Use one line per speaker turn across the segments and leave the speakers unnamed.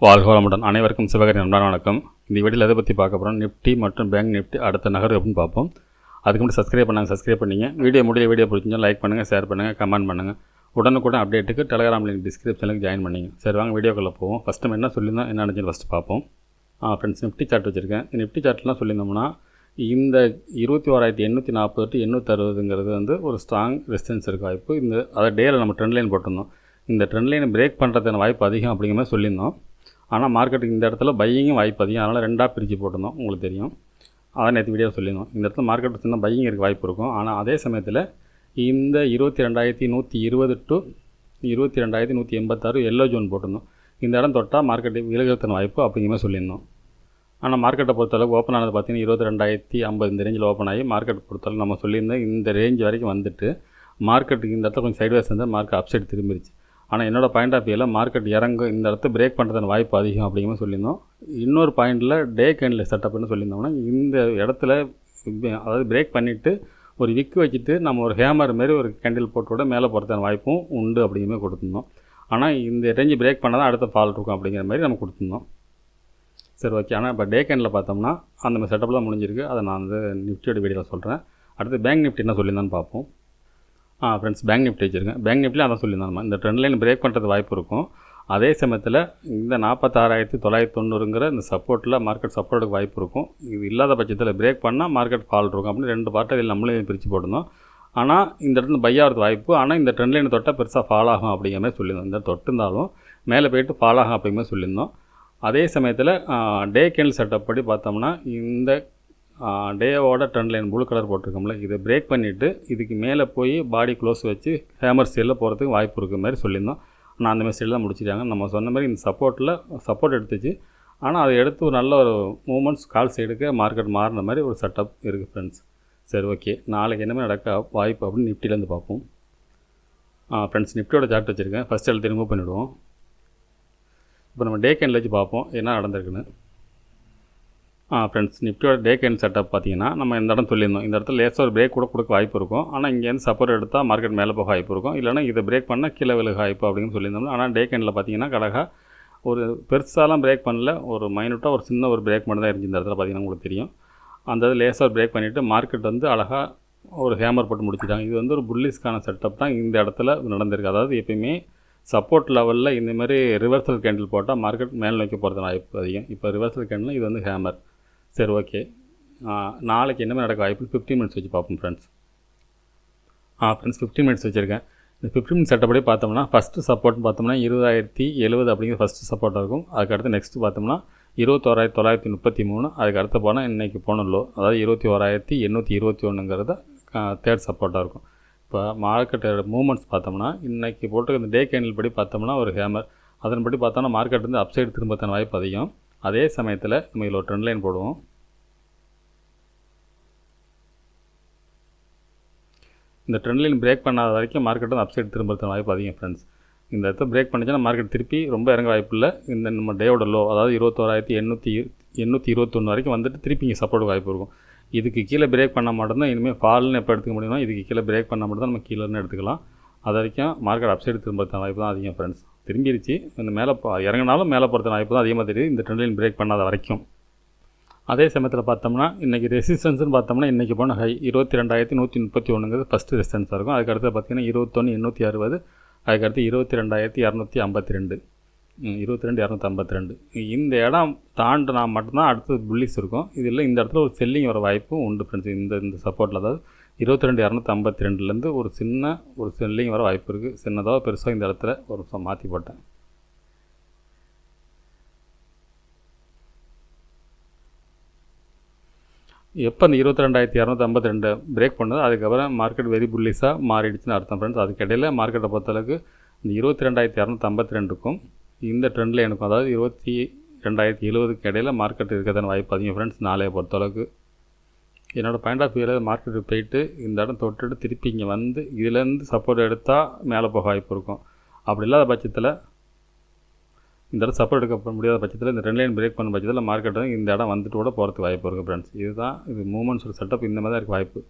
வாழ்க வளமுடன். அனைவருக்கும் சிவகரி நண்பன் வணக்கம். இந்த வீடியோவில் எதை பற்றி பார்க்க போகிறோம், நிஃப்டி மற்றும் பேங்க் நிஃப்டி அடுத்த நகர் அப்படின்னு பார்ப்போம். அதுக்கு மட்டும் சப்ஸ்கிரைப் பண்ணிங்க. வீடியோ பிடிச்சிருந்தா லைக் பண்ணுங்கள், ஷேர் பண்ணுங்கள், கமெண்ட் பண்ணுங்கள். உடனுக்குடன் அப்டேட்டுக்கு டெலிகிராம் லிங்க் டிஸ்கிரிப்ஷனுக்கு ஜாயின் பண்ணிங்க. சரி வாங்க வீடியோக்குள்ளே போவோம். ஃபஸ்ட்டு நம்ம என்ன சொல்லியிருந்தோம், என்ன நினச்சி ஃபஸ்ட்டு பார்ப்போம். ஃப்ரெண்ட்ஸ், நிஃப்டி சார்ட் வச்சுருக்கேன். நிஃப்டி சார்ட்லாம் சொல்லியிருந்தோம்னா இந்த 21,840 to 860 வந்து ஒரு ஸ்ட்ராங் ரெசிஸ்டன்ஸ் இருக்க வாய்ப்பு. அதை டேயில் நம்ம ட்ரெண்ட் லைன் போட்டிருந்தோம். இந்த ட்ரெண்ட் லைனை பிரேக் பண்ணுறதுக்கான வாய்ப்பு அதிகம் அப்படிங்கிற மாதிரி சொல்லியிருந்தோம். ஆனால் மார்க்கெட்டுக்கு இந்த இடத்துல பையிங்கும் வாய்ப்பு அதிகம். அதனால் ரெண்டாக பிரித்து போட்டிருந்தோம். உங்களுக்கு தெரியும், அதான் நேற்று வீடியோ சொல்லியிருந்தோம். இந்த இடத்துல மார்க்கெட் சின்ன பையிங் இருக்க வாய்ப்பு இருக்கும். ஆனால் அதே சமயத்தில் இந்த 22,120 to 22,186 எல்லோ ஜோன் போட்டிருந்தோம். இந்த இடம் தொட்டால் மார்க்கெட்டு விலகிறதுன வாய்ப்பு அப்படிங்கிற மாதிரி சொல்லியிருந்தோம். ஆனால் மார்க்கெட்டை பொறுத்தளவுக்கு ஓப்பன் ஆனது பார்த்திங்கன்னா 22,250 இந்த ரேஞ்சில் ஓப்பன் ஆகி மார்க்கெட் பொறுத்தளவு நம்ம சொல்லியிருந்தோம் இந்த ரேஞ்ச் வரைக்கும் வந்துட்டு மார்க்கெட்டுக்கு இந்த இடத்துல கொஞ்சம் சைட்வேஸ் வந்து மார்க்கெட் அப்சைட் திரும்பிடுச்சு. ஆனால் என்னோடய பாயிண்ட் ஆஃப் வியூவில் மார்க்கெட் இறங்கும், இந்த இடத்த பிரேக் பண்ணுறதுன வாய்ப்பு அதிகம் அப்படிங்கிற சொல்லியிருந்தோம். இன்னொரு பாயிண்டில் டே கேண்டில் செட்டப்னு சொல்லியிருந்தோம்னா இந்த இடத்துல அதாவது பிரேக் பண்ணிவிட்டு ஒரு விக்கு வச்சுட்டு நம்ம ஒரு ஹேமர் மாரி ஒரு கேண்டில் போட்டோட மேலே போகிறதுக்கான வாய்ப்பும் உண்டு அப்படிங்கிற மாதிரி கொடுத்துருந்தோம். ஆனால் இந்த ரேஞ்சு பிரேக் பண்ணால் தான் அடுத்த ஃபால் இருக்கும் அப்படிங்கிற மாதிரி நம்ம கொடுத்துருந்தோம். சரி ஓகே. ஆனால் இப்போ டே கேண்டில் பார்த்தோம்னா அந்த மாதிரி செட்டப்பில் தான் முடிஞ்சிருக்கு. அதை நான் வந்து நிஃப்டியோட வீடியோவில் சொல்கிறேன். அடுத்து பேங்க் நிஃப்டி என்ன சொல்லியிருந்தான்னு பார்ப்போம். ஃப்ரெண்ட்ஸ், பேங்க் நிஃப்டி வச்சுருக்கேன். பேங்க் நிஃப்டியில் அதான் சொல்லியிருந்தாங்க, இந்த ட்ரெண்ட் லைன் பிரேக் பண்ணுறது வாய்ப்பு இருக்கும். அதே சமயத்தில் இந்த 46,990 இந்த சப்போர்ட்டில் மார்க்கெட் சப்போர்ட்டுக்கு வாய்ப்பு இருக்கும். இது இல்லாத பட்சத்தில் பிரேக் பண்ணால் மார்க்கெட் ஃபால் இருக்கும் அப்படின்னு ரெண்டு பார்ட்டை இதில் நம்மளே பிரித்து போட்டிருந்தோம். ஆனால் இந்த இடத்துல பை ஆகிறது வாய்ப்பு. ஆனால் இந்த ட்ரெண்ட் லைன் தொட்டால் பெருசாக ஃபால் ஆகும் அப்படிங்கிற மாதிரி சொல்லியிருந்தோம். இந்த தொட்டிருந்தாலும் மேலே போய்ட்டு ஃபால் ஆகும் அப்படிங்கிற மாதிரி சொல்லியிருந்தோம். அதே சமயத்தில் டே கேண்டில் செட்டப் படி பார்த்தோம்னா இந்த டேவோட ட்ரெண்ட் லைன் ப்ளூ கலர் போட்டிருக்கோம்ல, இதை பிரேக் பண்ணிவிட்டு இதுக்கு மேலே போய் பாடி க்ளோஸ் வச்சு ஹேமர் ஸ்டைலில் போகிறதுக்கு வாய்ப்பு இருக்கிற மாதிரி சொல்லியிருந்தோம். ஆனால் அந்த மாதிரி ஸ்டைல் தான் முடிச்சிட்டாங்க. நம்ம சொன்ன மாதிரி இந்த சப்போர்ட் எடுத்துச்சு. ஆனால் அதை எடுத்து ஒரு நல்ல ஒரு மூமெண்ட்ஸ் கால் சைடுக்கு மார்க்கெட் மாறின மாதிரி ஒரு செட்டப் இருக்குது ஃப்ரெண்ட்ஸ். சரி ஓகே, நாளைக்கு என்ன மாதிரி நடக்க வாய்ப்பு அப்படின்னு நிஃப்டிலேருந்து பார்ப்போம். ஃப்ரெண்ட்ஸ், நிஃப்டியோட சார்ட் வச்சுருக்கேன். ஃபஸ்ட் எழுத்து ரிமூவ் பண்ணிவிடுவோம். இப்போ நம்ம டே கேண்டில் வச்சு பார்ப்போம் என்ன நடந்திருக்குன்னு. ஃப்ரெண்ட்ஸ், நிஃப்டியோட டே கேண்டில் செட்டப் பார்த்தீங்கன்னா நம்ம இந்த இடம் சொல்லியிருந்தோம். இந்த இடத்துல லேசாக ஒரு பிரேக் கூட கொடுக்க வாய்ப்பு இருக்கும். ஆனால் இங்கேருந்து சப்போர்ட் எடுத்தால் மார்க்கெட் மேலே போக வாய்ப்பு இருக்கும். இல்லைனா இதை பிரேக் பண்ணால் கீழே விழுக வாய்ப்பு அப்படின்னு சொல்லியிருந்தோம். ஆனால் டே கேண்டில் பார்த்தீங்கன்னா கடகா ஒரு பெருசாலாம் பிரேக் பண்ணல, ஒரு மைனூட்டாக ஒரு சின்ன ஒரு பிரேக் மட்டும் தான் இருந்துச்சு. இந்த இடத்துல பார்த்தீங்கன்னா உங்களுக்கு தெரியும். அந்த இது லேசாக பிரேக் பண்ணிவிட்டு மார்க்கெட் வந்து அழகாக ஒரு ஹேமர் போட்டு முடிச்சுட்டாங்க. இது வந்து ஒரு புல்லிஸ்க்கான செட்டப் தான் இந்த இடத்துல நடந்திருக்கு. அதாவது எப்பயுமே சப்போர்ட் லெவலில் இந்தமாதிரி ரிவர்சல் கேண்டில் போட்டால் மார்க்கெட் மேல் நோக்கி போகிறது வாய்ப்பு அதிகம். இப்போ ரிவர்சல் கேண்டில் இது வந்து ஹேமர். சரி ஓகே, நாளைக்கு என்ன மாதிரி நடக்க வாய்ப்பு 15 மினிட்ஸ் வச்சு பார்ப்போம் ஃப்ரெண்ட்ஸ். ஃப்ரெண்ட்ஸ், 15 மினிட்ஸ் வச்சுருக்கேன். இந்த 15 மினிட்ஸ் செட்டப்படி பார்த்தோம்னா ஃபஸ்ட்டு சப்போர்ட் பார்த்தோம்னா 20,070 அப்படிங்கிற ஃபஸ்ட்டு சப்போர்ட்டாக இருக்கும். அதுக்கடுத்து நெக்ஸ்ட்டு பார்த்தோம்னா 21,933. அதுக்கு அடுத்து போனால் இன்றைக்கி போன லோ, அதாவது 21,821 தேர்ட் சப்போர்ட்டாக இருக்கும். இப்போ மார்க்கெட்டோட மூவ்மெண்ட்ஸ் பார்த்தோம்னா இன்றைக்கி போட்டு இந்த டே கேண்டில் படி பார்த்தோம்னா ஒரு ஹேமர், அதன்படி பார்த்தோம்னா மார்க்கெட் வந்து அப்சைடு திரும்பத்தான வாய்ப்பு அதிகம். அதே சமயத்தில் நம்ம இதில் ஒரு ட்ரெண்ட் லைன் போடுவோம். இந்த ட்ரெண்ட் லைன் பிரேக் பண்ணாத வரைக்கும் மார்க்கெட் வந்து அப்சைடு திரும்பத்தான வாய்ப்பு அதிகம் ஃப்ரெண்ட்ஸ். இந்த இடத்த பிரேக் பண்ணிச்சுன்னா மார்க்கெட் திருப்பி ரொம்ப இறங்க வாய்ப்பு இல்லை. இந்த நம்ம டேவோட லோ, அதாவது 21,821 வரைக்கும் வந்துட்டு திருப்பி இங்கே சப்போர்ட் வாய்ப்பு இருக்கும். இதுக்கு கீழே பிரேக் பண்ணால் மட்டும்தான் இனிமேல் ஃபால்னு எப்போ எடுத்துக்க முடியும்னா இதுக்கு கீழே பிரேக் பண்ணால் மட்டும் தான் நம்ம கீழேன்னு எடுத்துக்கலாம். அது வரைக்கும் மார்க்கெட் அப்சைடு திரும்பத்தான வாய்ப்பு தான் அதிகம் ஃப்ரெண்ட்ஸ். திரும்பிடுச்சு, இந்த மேலே இறங்கினாலும் மேலே போகிறதுன வாய்ப்பு தான் அதிகமாக தெரியுது இந்த ட்ரெண்ட் லைன் பிரேக் பண்ணாத வரைக்கும். அதே சமயத்தில் பார்த்தோம்னா இன்றைக்கி ரெசிஸ்டன்ஸ்னு பார்த்தோம்னா இன்றைக்கி போன ஹை 22,131 ஃபஸ்ட்டு ரெசிஸ்டன்ஸாக இருக்கும். அதுக்கடுத்து பார்த்திங்கன்னா 21,860, அதுக்கடுத்து 22,252, 22,252. இந்த இடம் தாண்டினா மட்டும்தான் அடுத்தது புல்லிஸ் இருக்கும். இதில் இந்த இடத்துல ஒரு செல்லிங் வர வாய்ப்பும் உண்டு ஃப்ரெண்ட்ஸ். இந்த சப்போர்ட்டில் அதாவது 22,252 ஒரு சின்ன ஒரு செல்லிங் வர வாய்ப்பு இருக்குது. சின்னதாக பெருசாக இந்த இடத்துல ஒரு மாற்றி போட்டேன். எப்போ அந்த 22,252 பிரேக் பண்ணது அதுக்கப்புறம் மார்க்கெட் வெரி புல்லிஸாக மாறிடுச்சுன்னு அர்த்தம் ஃப்ரெண்ட்ஸ். அதுக்கிடையில் மார்க்கெட்டை பொறுத்தளவுக்கு இந்த 22,252க்கும் இந்த ட்ரெண்டில் எனக்கும் அதாவது 22,070 இடையில் மார்க்கெட் இருக்கிறதான வாய்ப்பு அதிகம் ஃப்ரெண்ட்ஸ். நாளைய பொறுத்தளவுக்கு என்னோடய பாயிண்ட் ஆஃப் வியூவில் மார்க்கெட்டுக்கு போயிட்டு இந்த இடம் தொட்டுட்டு திருப்பி இங்கே வந்து இதிலேருந்து சப்போர்ட் எடுத்தால் மேலே போக வாய்ப்பு இருக்கும். அப்படி இல்லாத பட்சத்தில் இந்த இடம் சப்போர்ட் எடுக்க முடியாத பட்சத்தில் இந்த ட்ரெண்ட் லைன் பிரேக் பண்ண பட்சத்தில் மார்க்கெட் வந்து இந்த இடம் வந்துட்டு கூட போகிறதுக்கு வாய்ப்பு இருக்குது ஃப்ரெண்ட்ஸ். இதுதான் இது மூமெண்ட்ஸ் ஒரு செட்டப் இந்த மாதிரி தான் இருக்க வாய்ப்பு.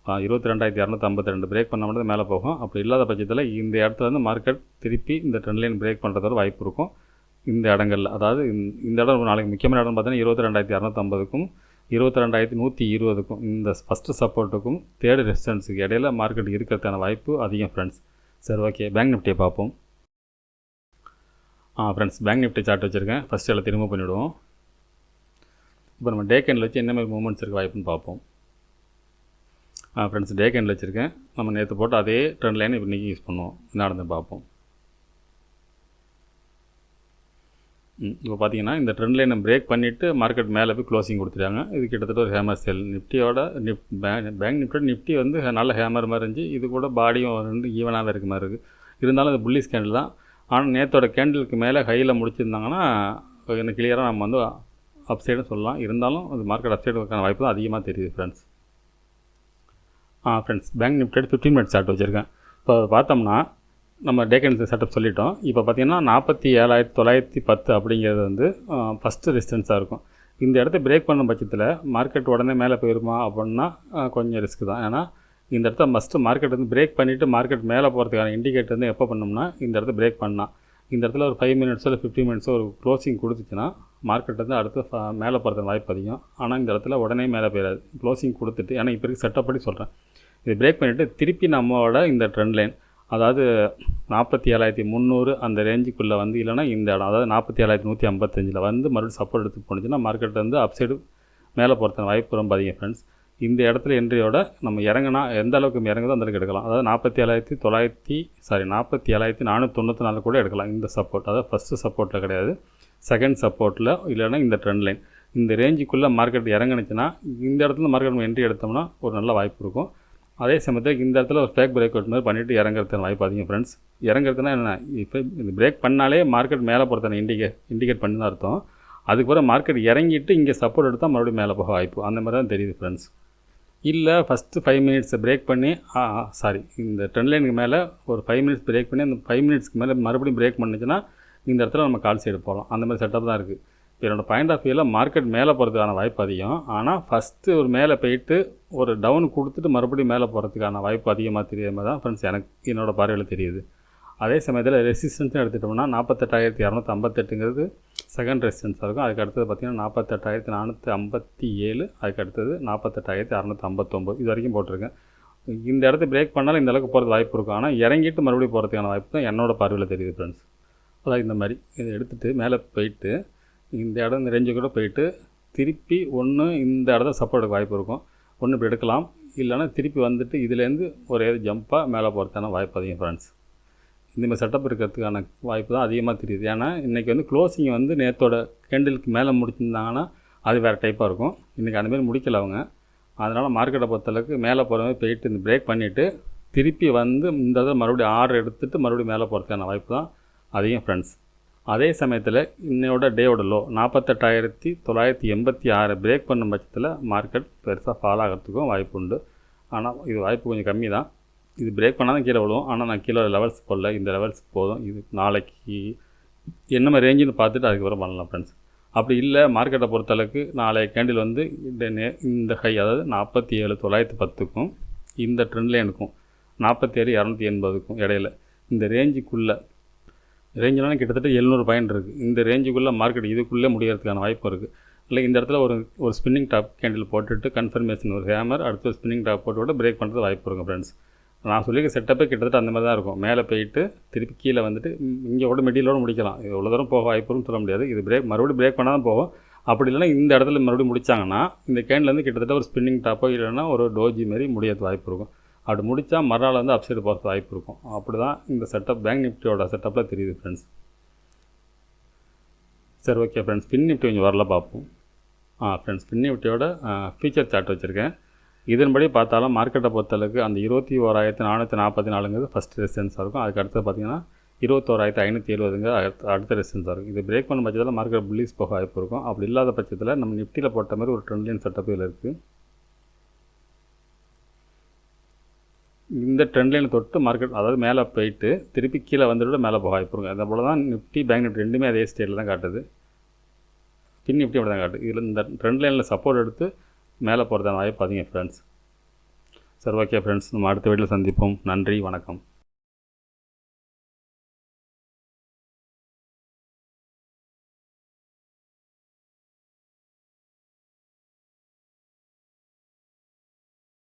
22,252 பிரேக் பண்ண மட்டும் மேலே போகும். அப்படி இல்லாத பட்சத்தில் இந்த இடத்துல வந்து மார்க்கெட் திருப்பி இந்த ட்ரெண்ட் லைன் பிரேக் பண்ணுறதோட வாய்ப்பு இருக்கும். இந்த இடங்கள்ல, அதாவது இந்த இடம் நாளைக்கு முக்கியமான இடம் பார்த்தீங்கன்னா 22,250க்கும் 22,120க்கும் இந்த ஃபஸ்ட்டு சப்போர்ட்டுக்கும் தேர்டு ரெசிஸ்டன்ஸுக்கு இடையில மார்க்கெட் இருக்கிறதுக்கான வாய்ப்பு அதிகம் ஃப்ரெண்ட்ஸ். சரி, ஓகே, பேங்க் நிஃப்டியை பார்ப்போம். ஃப்ரெண்ட்ஸ், பேங்க் நிஃப்டி சார்ட் வச்சுருக்கேன். ஃபஸ்ட்டு எல்லாம் ரிமூவ் பண்ணிவிடுவோம். இப்போ நம்ம டே கேண்டில் வச்சு என்ன மாதிரி மூவ்மெண்ட்ஸ் இருக்க வாய்ப்புன்னு பார்ப்போம். ஃப்ரெண்ட்ஸ், டே கேண்டில் வச்சுருக்கேன். நம்ம நேற்று போட்டு அதே ட்ரெண்ட் லைன் இப்போ இன்றைக்கி யூஸ் பண்ணுவோம். நடந்து பார்ப்போம். இப்போ பார்த்தீங்கன்னா இந்த ட்ரெண்ட் லைனை பிரேக் பண்ணிவிட்டு மார்க்கெட் மேலே போய் க்ளோசிங் கொடுத்துட்டாங்க. இது கிட்டத்தட்ட ஒரு ஹேமர் செல். நிஃப்டியோட பேங்க் நிஃப்டியோட நிஃப்டி வந்து நல்ல ஹேமர் மாதிரி இருந்துச்சு. இது கூட பாடியும் ரெண்டு ஈவனாகவே இருக்க மாதிரி இருக்குது. இருந்தாலும் அது புல்லிஷ் கேண்டில் தான். ஆனால் நேற்றோட கேண்டிலுக்கு மேலே ஹையில் முடிச்சிருந்தாங்கன்னா எனக்கு கிளியராக நம்ம வந்து அப்சைடும் சொல்லலாம். இருந்தாலும் அது மார்க்கெட் அப்சைடுக்கான வாய்ப்பு தான் அதிகமாக தெரியுது friends. Friends, bank Nifty 15 minutes chart வச்சுருக்கேன். இப்போ பார்த்தோம்னா நம்ம டே கேண்டில் செட்டப் சொல்லிட்டோம். இப்போ பார்த்தீங்கன்னா 47,910 அப்படிங்கிறது வந்து ஃபஸ்ட்டு ரெசிஸ்டன்ஸாக இருக்கும். இந்த இடத்த பிரேக் பண்ண பட்சத்தில் மார்க்கெட் உடனே மேலே போயிருமா அப்படின்னா கொஞ்சம் ரிஸ்க் தான். ஏன்னா இந்த இடத்த ஃபஸ்ட்டு மார்க்கெட் வந்து பிரேக் பண்ணிவிட்டு மார்க்கெட் மேலே போகிறதுக்கான இண்டிகேட்டர் வந்து எப்போ பண்ணோம்னா இந்த இடத்த பிரேக் பண்ணால் இந்த இடத்துல ஒரு 5 மினிட்ஸோ இல்லை 15 மினிட்ஸோ ஒரு க்ளோசிங் கொடுத்துச்சுன்னா மார்க்கெட் வந்து அடுத்து மேலே போகிறதுக்கு வாய்ப்பு அதிகம். ஆனால் இந்த இடத்துல உடனே மேலே போயிடாது. க்ளோசிங் கொடுத்துட்டு, ஏன்னா இப்போ இருக்க செட்டப் படி சொல்கிறேன், இது பிரேக் பண்ணிவிட்டு திருப்பி நம்மளோட இந்த ட்ரெண்ட் லைன், அதாவது 47,300 அந்த ரேஞ்சுக்குள்ளே வந்து இல்லைனா இந்த இடம், அதாவது 47,155 வந்து மறுபடியும் சப்போர்ட் எடுத்து போணுச்சுன்னா மார்க்கெட் வந்து அப்சைடு மேலே போகிறதுக்கு வாய்ப்பு ரொம்ப அதிகம் ஃப்ரெண்ட்ஸ். இந்த இடத்துல என்ட்ரியோட நம்ம இறங்கினா எந்த அளவுக்கு இறங்குதோ அந்த அளவுக்கு எடுக்கலாம். அதாவது 47,494 கூட எடுக்கலாம். இந்த சப்போர்ட், அதாவது ஃபஸ்ட்டு சப்போர்ட்டில் கிடையாது, செகண்ட் சப்போர்ட்டில் இல்லைனா இந்த ட்ரெண்ட் லைன் இந்த ரேஞ்சுக்குள்ளே மார்க்கெட் இறங்குனுச்சுன்னா இந்த இடத்துல மார்க்கெட் நம்ம என்ட்ரி எடுத்தோம்னா ஒரு நல்ல வாய்ப்பு இருக்கும். அதே சமயத்தில் இந்த இடத்துல ஒரு ஃபேக் பிரேக் அவுட் மாதிரி பண்ணிவிட்டு இறங்குறதுக்கு வாய்ப்பு அதிகம் ஃப்ரெண்ட்ஸ். இறங்குறதுனா என்ன, இப்போ இந்த பிரேக் பண்ணாலே மார்க்கெட் மேலே போகிறதான இண்டிகேட் பண்ணி தான் அர்த்தம். அதுக்கப்புறம் மார்க்கெட் இறங்கிட்டு இங்கே சப்போர்ட் எடுத்தால் மறுபடியும் மேலே போக வாய்ப்பு அந்த மாதிரி தான் தெரியுது ஃப்ரெண்ட்ஸ். இல்லை ஃபஸ்ட்டு 5 மினிட்ஸை பிரேக் பண்ணி இந்த ட்ரெண்ட் லைனுக்கு மேலே ஒரு 5 மினிட்ஸ் பிரேக் பண்ணி அந்த 5 மினிட்ஸ்க்கு மேலே மறுபடியும் பிரேக் பண்ணிச்சுன்னா இந்த இடத்துல நம்ம கால் சைடு போகலாம். அந்த மாதிரி செட்டப் தான் இருக்குது. என்னோடய பாயிண்ட் ஆஃப் வியூவில் மார்க்கெட் மேலே போகிறதுக்கான வாய்ப்பு அதிகம். ஆனால் ஃபஸ்ட்டு ஒரு மேலே போயிட்டு ஒரு டவுன் கொடுத்துட்டு மறுபடியும் மேலே போகிறதுக்கான வாய்ப்பு அதிகமாக தெரியாத மாதிரி தான் ஃப்ரெண்ட்ஸ் எனக்கு என்னோடய பார்வையில் தெரியுது. அதே சமயத்தில் ரெசிஸ்டன்ஸ்னு எடுத்துட்டோம்னா 48,258ங்கிறது செகண்ட் ரெசிஸ்டன்ஸாக இருக்கும். அதுக்கு அடுத்தது பார்த்திங்கன்னா 48,457, அதுக்கு அடுத்தது 48,659 இது வரைக்கும் போட்டிருக்கேன். இந்த இடத்த பிரேக் பண்ணாலும் இந்த அளவுக்கு போகிறது வாய்ப்பு இருக்கும். ஆனால் இறங்கிட்டு மறுபடியும் போகிறதுக்கான வாய்ப்பு தான் என்னோடய பார்வையில் தெரியுது ஃப்ரெண்ட்ஸ். அதாவது இந்த மாதிரி இதை எடுத்துகிட்டு மேலே போயிட்டு இந்த இடம் இந்த ரேஞ்சு கூட போயிட்டு திருப்பி ஒன்று இந்த இடத்த சப்போர்ட்டுக்கு வாய்ப்பு இருக்கும். ஒன்று இப்படி எடுக்கலாம், இல்லைனா திருப்பி வந்துட்டு இதுலேருந்து ஒரே ஜம்ப்பாக மேலே போகிறதுக்கான வாய்ப்பு அதிகம் ஃப்ரெண்ட்ஸ். இந்தமாதிரி செட்டப் இருக்கிறதுக்கான வாய்ப்பு தான் அதிகமாக தெரியுது. ஏன்னா இன்றைக்கி வந்து க்ளோசிங் வந்து நேற்றோட கேண்டிலுக்கு மேலே முடிச்சிருந்தாங்கன்னா அது வேறு டைப்பாக இருக்கும். இன்றைக்கி அந்தமாரி முடிக்கல அவங்க. அதனால் மார்க்கெட்டை பொறுத்தளவுக்கு மேலே போகிற மாதிரி போயிட்டு இந்த பிரேக் பண்ணிவிட்டு திருப்பி வந்து இந்த இதை மறுபடியும் ஆர்டர் எடுத்துகிட்டு மறுபடியும் மேலே போகிறதுக்கான வாய்ப்பு தான் அதிகம் ஃப்ரெண்ட்ஸ். அதே சமயத்தில் இன்னையோட டேவோட லோ 48,986 பிரேக் பண்ணும் பட்சத்தில் மார்க்கெட் பெருசாக ஃபால் ஆகிறதுக்கும் வாய்ப்பு உண்டு. ஆனால் இது வாய்ப்பு கொஞ்சம் கம்மி தான். இது பிரேக் பண்ணால் தான் கீழே விழுவும். ஆனால் நான் கீழே லெவல்ஸ் போடல, இந்த லெவல்ஸ் போதும். இது நாளைக்கு என்ன மாதிரி ரேஞ்சுன்னு பார்த்துட்டு அதுக்கப்புறம் பண்ணலாம் ஃப்ரெண்ட்ஸ். அப்படி இல்லை மார்க்கெட்டை பொறுத்தளவுக்கு நாளைய கேண்டில் வந்து இந்த ஹை, அதாவது 47,910க்கும் இந்த ட்ரெண்ட் லைனுக்கும் 47,280க்கும் இடையில இந்த ரேஞ்சுக்குள்ளே, ரேஞ்சுலாம் கிட்டத்தட்ட 700 பாயிண்ட் இருக்குது. இந்த ரேஞ்சுக்குள்ளே மார்க்கெட் இதுக்குள்ளே முடியறதுக்கான வாய்ப்பு இருக்குது. இல்லை இந்த இடத்துல ஒரு ஸ்பின்னிங் டாப் கேண்டில் போட்டுட்டு கன்ஃபர்மேஷன் ஒரு ஹேமர் அடுத்து ஸ்பின்னிங் டாப் போட்டு பிரேக் பண்ணுறது வாய்ப்பு இருக்கும் ஃப்ரெண்ட்ஸ். நான் சொல்லியிருக்க செட்டப்பே கிட்டத்தட்ட அந்த மாதிரி தான் இருக்கும். மேலே போயிட்டு திருப்பி கீழே வந்துட்டு இங்கே கூட மிடிலோடு முடிக்கலாம். இது எவ்வளோ தூரம் போக வாய்ப்புன்னு சொல்ல முடியாது. இது மறுபடியும் பிரேக் பண்ணால் தான் போகும். அப்படி இல்லைனா இந்த இடத்துல மறுபடியும் முடித்தாங்கன்னா இந்த கேண்டில் கிட்டத்தட்ட ஒரு ஸ்பின்னிங் டாப்போ இல்லைன்னா ஒரு டோஜி மாதிரி முடியாது வாய்ப்பு இருக்கும். அப்படி முடித்தா மறுநாள் வந்து அப்சைடு போகிறது வாய்ப்பு இருக்கும். அப்படி தான் இந்த செட்டப் பேங்க் நிஃப்டியோட செட்டப்பில் தெரியுது ஃப்ரெண்ட்ஸ். சரி, ஓகே ஃப்ரெண்ட்ஸ், ஸ்பின் நிஃப்டி கொஞ்சம் வரல பார்ப்போம். ஃப்ரெண்ட்ஸ், ஸ்பின் நிஃப்டியோட ஃபியூச்சர் சார்ட் வச்சுருக்கேன். இதன்படி பார்த்தாலும் மார்க்கெட்டை பொறுத்தளவுக்கு அந்த 21,444ங்கிறது ஃபஸ்ட் ரெசிஸ்டன்ஸாக இருக்கும். அதுக்கு அடுத்து பார்த்திங்கன்னா 21,570ங்க அடுத்த ரெசிஸ்டன்ஸாக இருக்கும். இது பிரேக் பண்ண பட்சத்தில் மார்க்கெட் புல்லிஸ் போக வாய்ப்பு இருக்கும். அப்படி இல்லாத பட்சத்தில் நம்ம நிஃப்டியில் போட்ட மாதிரி ஒரு ட்ரெண்ட் லைன் செட்டப் இதில் இருக்குது. இந்த ட்ரெண்ட் லைனை தொட்டு மார்க்கெட் அதாவது மேலே போயிட்டு திருப்பி கீழே வந்துட்டு மேலே போக வாய்ப்பு இருக்கும். அதே போல் தான் நிஃப்டி பேங்க் நிஃப்டி ரெண்டுமே அதே ஸ்டேட்டில் தான் காட்டுது. பின் நிஃப்டி அப்படி தான் காட்டுது. இதில் இந்த ட்ரெண்ட் லைனில் சப்போர்ட் எடுத்து மேலே போகிறதான வாய்ப்பு அதிகம் ஃப்ரெண்ட்ஸ். சரி, ஓகே ஃப்ரெண்ட்ஸ், நம்ம அடுத்த வீடியோவில் சந்திப்போம். நன்றி, வணக்கம்.